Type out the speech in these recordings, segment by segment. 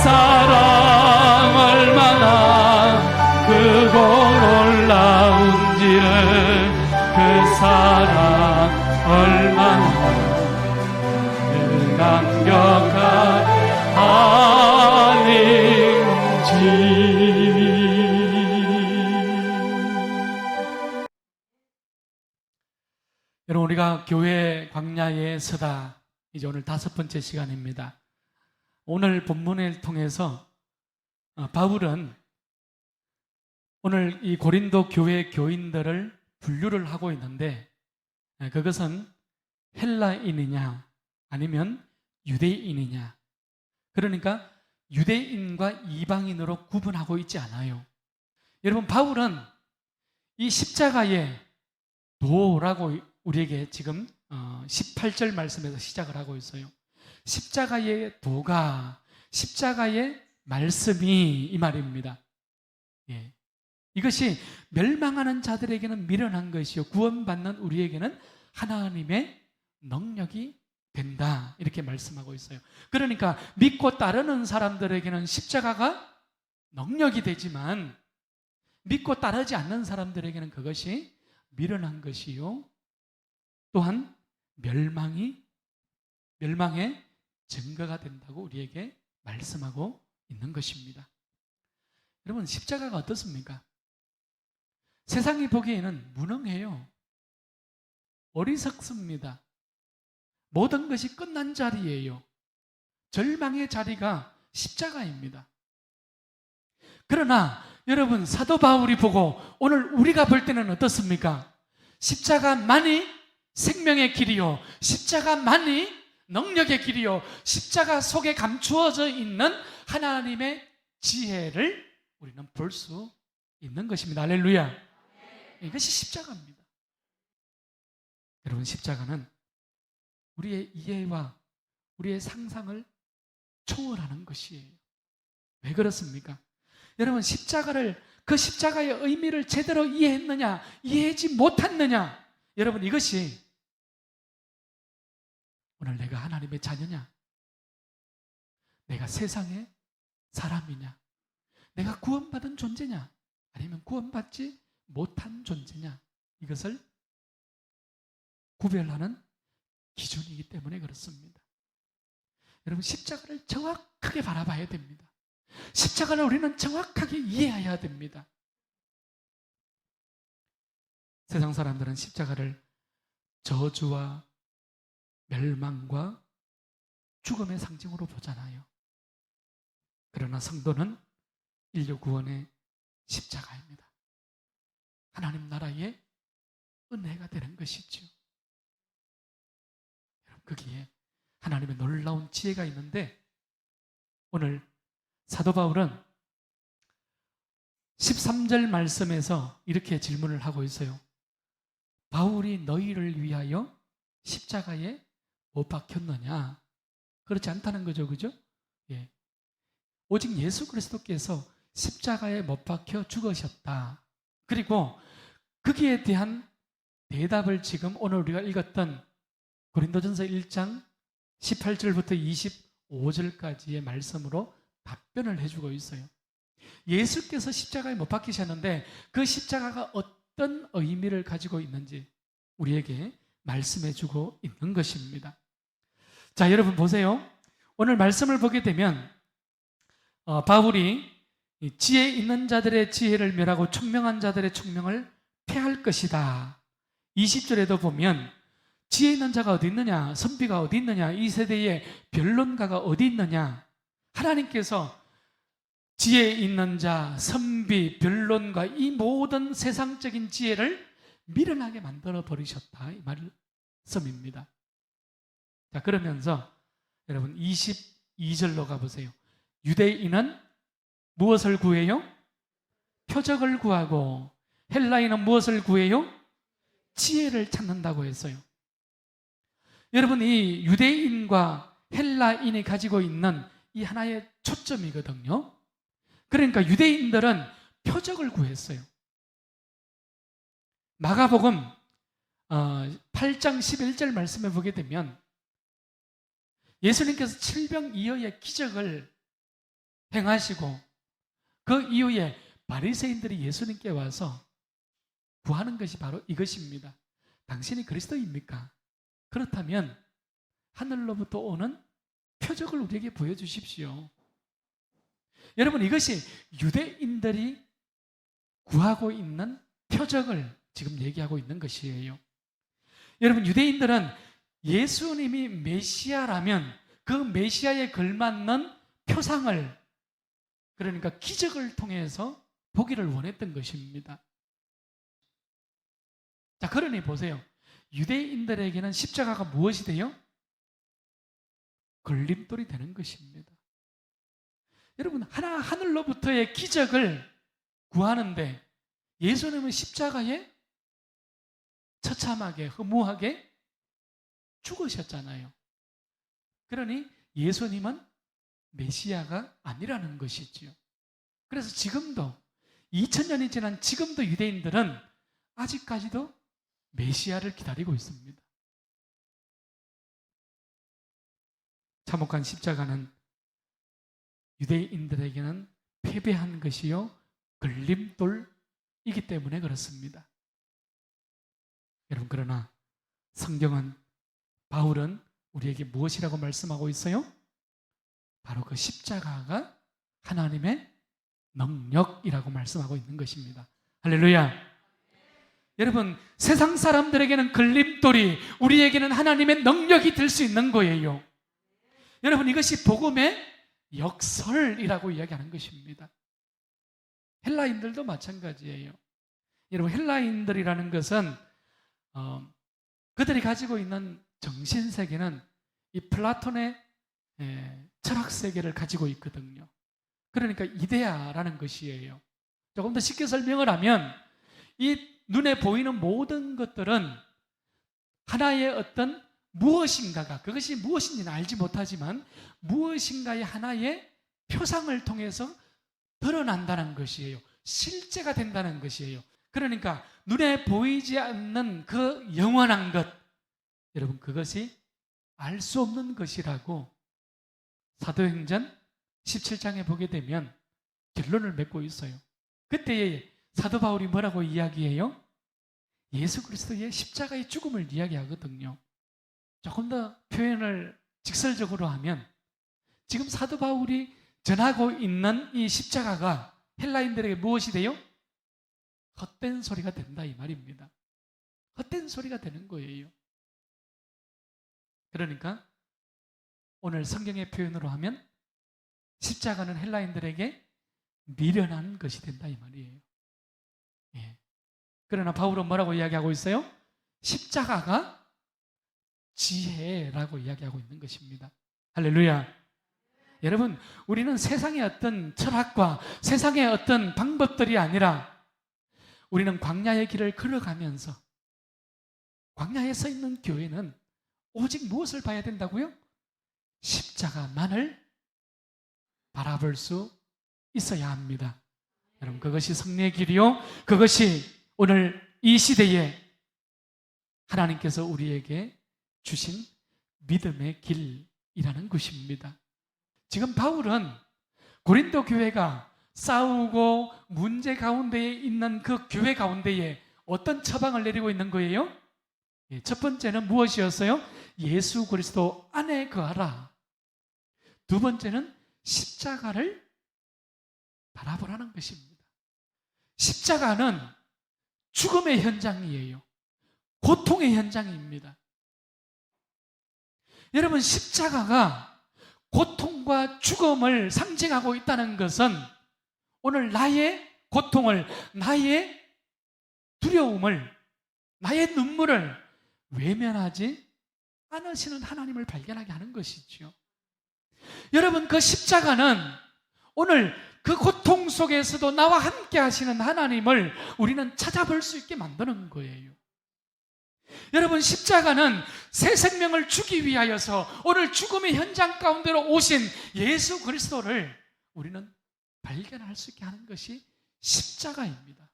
사랑 얼마나 크고 놀라운지를, 그 사랑 얼마나 감격하는지. 여러분, 우리가 교회 광야에 서다 이제 오늘 5번째 시간입니다. 오늘 본문을 통해서 바울은 오늘 이 고린도 교회 교인들을 분류를 하고 있는데, 그것은 헬라인이냐 아니면 유대인이냐, 그러니까 유대인과 이방인으로 구분하고 있지 않아요. 여러분, 바울은 이 십자가의 도라고 우리에게 지금 18절 말씀에서 시작을 하고 있어요. 십자가의 도가, 십자가의 말씀이 이 말입니다. 예. 이것이 멸망하는 자들에게는 미련한 것이요 구원받는 우리에게는 하나님의 능력이 된다, 이렇게 말씀하고 있어요. 그러니까 믿고 따르는 사람들에게는 십자가가 능력이 되지만, 믿고 따르지 않는 사람들에게는 그것이 미련한 것이요 또한 멸망의 증거가 된다고 우리에게 말씀하고 있는 것입니다. 여러분, 십자가가 어떻습니까? 세상이 보기에는 무능해요. 어리석습니다. 모든 것이 끝난 자리예요. 절망의 자리가 십자가입니다. 그러나 여러분, 사도 바울이 보고 오늘 우리가 볼 때는 어떻습니까? 십자가만이 생명의 길이요, 십자가만이 능력의 길이요, 십자가 속에 감추어져 있는 하나님의 지혜를 우리는 볼 수 있는 것입니다. 할렐루야. 이것이 십자가입니다. 여러분, 십자가는 우리의 이해와 우리의 상상을 초월하는 것이에요. 왜 그렇습니까? 여러분, 그 십자가의 의미를 제대로 이해했느냐, 이해하지 못했느냐, 여러분, 이것이 오늘 내가 하나님의 자녀냐, 내가 세상의 사람이냐, 내가 구원받은 존재냐, 아니면 구원받지 못한 존재냐, 이것을 구별하는 기준이기 때문에 그렇습니다. 여러분, 십자가를 정확하게 바라봐야 됩니다. 십자가를 우리는 정확하게 이해해야 됩니다. 세상 사람들은 십자가를 저주와 멸망과 죽음의 상징으로 보잖아요. 그러나 성도는 인류 구원의 십자가입니다. 하나님 나라의 은혜가 되는 것이죠. 여러분, 거기에 하나님의 놀라운 지혜가 있는데, 오늘 사도 바울은 13절 말씀에서 이렇게 질문을 하고 있어요. 바울이 너희를 위하여 십자가에 못 박혔느냐? 그렇지 않다는 거죠, 그죠? 예. 오직 예수 그리스도께서 십자가에 못 박혀 죽으셨다. 그리고 거기에 대한 대답을 지금 오늘 우리가 읽었던 고린도전서 1장 18절부터 25절까지의 말씀으로 답변을 해주고 있어요. 예수께서 십자가에 못 박히셨는데 그 십자가가 어떤 의미를 가지고 있는지 우리에게 말씀해주고 있는 것입니다. 자, 여러분 보세요. 오늘 말씀을 보게 되면 바울이 지혜 있는 자들의 지혜를 멸하고 총명한 자들의 총명을 폐할 것이다. 20절에도 보면 지혜 있는 자가 어디 있느냐, 선비가 어디 있느냐, 이 세대의 변론가가 어디 있느냐, 하나님께서 지혜 있는 자, 선비, 변론가, 이 모든 세상적인 지혜를 미련하게 만들어 버리셨다, 이 말씀입니다. 자, 그러면서 여러분 22절로 가보세요. 유대인은 무엇을 구해요? 표적을 구하고, 헬라인은 무엇을 구해요? 지혜를 찾는다고 했어요. 여러분, 이 유대인과 헬라인이 가지고 있는 이 하나의 초점이거든요. 그러니까 유대인들은 표적을 구했어요. 마가복음 8장 11절 말씀에 보게 되면 예수님께서 7병 2여의 기적을 행하시고 그 이후에 바리새인들이 예수님께 와서 구하는 것이 바로 이것입니다. 당신이 그리스도입니까? 그렇다면 하늘로부터 오는 표적을 우리에게 보여주십시오. 여러분, 이것이 유대인들이 구하고 있는 표적을 지금 얘기하고 있는 것이에요. 여러분, 유대인들은 예수님이 메시아라면 그 메시아에 걸맞는 표상을, 그러니까 기적을 통해서 보기를 원했던 것입니다. 자, 그러니 보세요. 유대인들에게는 십자가가 무엇이 돼요? 걸림돌이 되는 것입니다. 여러분, 하늘로부터의 기적을 구하는데 예수님은 십자가에 처참하게 허무하게 죽으셨잖아요. 그러니 예수님은 메시아가 아니라는 것이지요. 그래서 지금도 2000년이 지난 지금도 유대인들은 아직까지도 메시아를 기다리고 있습니다. 참혹한 십자가는 유대인들에게는 패배한 것이요 걸림돌이기 때문에 그렇습니다. 여러분, 그러나 성경은, 바울은 우리에게 무엇이라고 말씀하고 있어요? 바로 그 십자가가 하나님의 능력이라고 말씀하고 있는 것입니다. 할렐루야. 여러분, 세상 사람들에게는 걸림돌이, 우리에게는 하나님의 능력이 될 수 있는 거예요. 여러분, 이것이 복음의 역설이라고 이야기하는 것입니다. 헬라인들도 마찬가지예요. 여러분, 헬라인들이라는 것은 그들이 가지고 있는 정신세계는 이 플라톤의 철학세계를 가지고 있거든요. 그러니까 이데아라는 것이에요. 조금 더 쉽게 설명을 하면 이 눈에 보이는 모든 것들은 하나의 어떤 무엇인가가, 그것이 무엇인지는 알지 못하지만 무엇인가의 하나의 표상을 통해서 드러난다는 것이에요. 실제가 된다는 것이에요. 그러니까 눈에 보이지 않는 그 영원한 것, 여러분, 그것이 알 수 없는 것이라고 사도행전 17장에 보게 되면 결론을 맺고 있어요. 그때에 사도 바울이 뭐라고 이야기해요? 예수 그리스도의 십자가의 죽음을 이야기하거든요. 조금 더 표현을 직설적으로 하면 지금 사도 바울이 전하고 있는 이 십자가가 헬라인들에게 무엇이 돼요? 헛된 소리가 된다, 이 말입니다. 헛된 소리가 되는 거예요. 그러니까 오늘 성경의 표현으로 하면 십자가는 헬라인들에게 미련한 것이 된다, 이 말이에요. 예. 그러나 바울은 뭐라고 이야기하고 있어요? 십자가가 지혜라고 이야기하고 있는 것입니다. 할렐루야. 여러분, 우리는 세상의 어떤 철학과 세상의 어떤 방법들이 아니라 우리는 광야의 길을 걸어가면서, 광야에 서 있는 교회는 오직 무엇을 봐야 된다고요? 십자가만을 바라볼 수 있어야 합니다. 여러분, 그것이 승리의 길이요, 그것이 오늘 이 시대에 하나님께서 우리에게 주신 믿음의 길이라는 것입니다. 지금 바울은 고린도 교회가 싸우고 문제 가운데에 있는 그 교회 가운데에 어떤 처방을 내리고 있는 거예요? 첫 번째는 무엇이었어요? 예수 그리스도 안에 거하라. 두 번째는 십자가를 바라보라는 것입니다. 십자가는 죽음의 현장이에요. 고통의 현장입니다. 여러분, 십자가가 고통과 죽음을 상징하고 있다는 것은 오늘 나의 고통을, 나의 두려움을, 나의 눈물을 외면하지 않으시는 하나님을 발견하게 하는 것이죠. 여러분, 그 십자가는 오늘 그 고통 속에서도 나와 함께 하시는 하나님을 우리는 찾아볼 수 있게 만드는 거예요. 여러분, 십자가는 새 생명을 주기 위하여서 오늘 죽음의 현장 가운데로 오신 예수 그리스도를 우리는 발견할 수 있게 하는 것이 십자가입니다.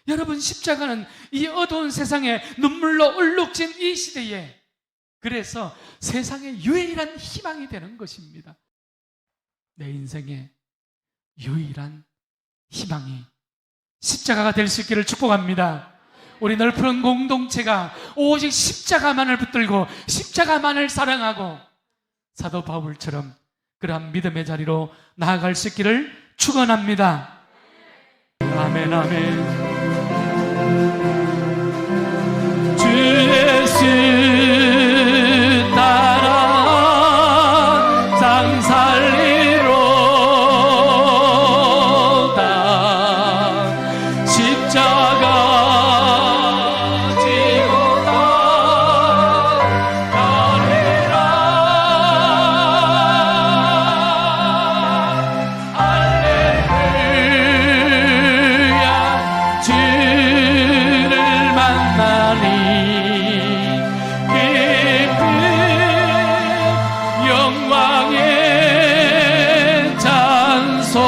여러분, 십자가는 이 어두운 세상에 눈물로 얼룩진 이 시대에, 그래서 세상의 유일한 희망이 되는 것입니다. 내 인생의 유일한 희망이 십자가가 될 수 있기를 축복합니다. 우리 넓은 공동체가 오직 십자가만을 붙들고 십자가만을 사랑하고 사도 바울처럼 그러한 믿음의 자리로 나아갈 수 있기를 축원합니다. 아멘, 아멘. 주 예수 따라 장 살리로다. 십자가 지고 나가리라. 할렐루야. 주를 만나니 영광의 찬송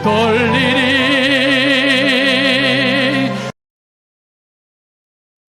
돌리리.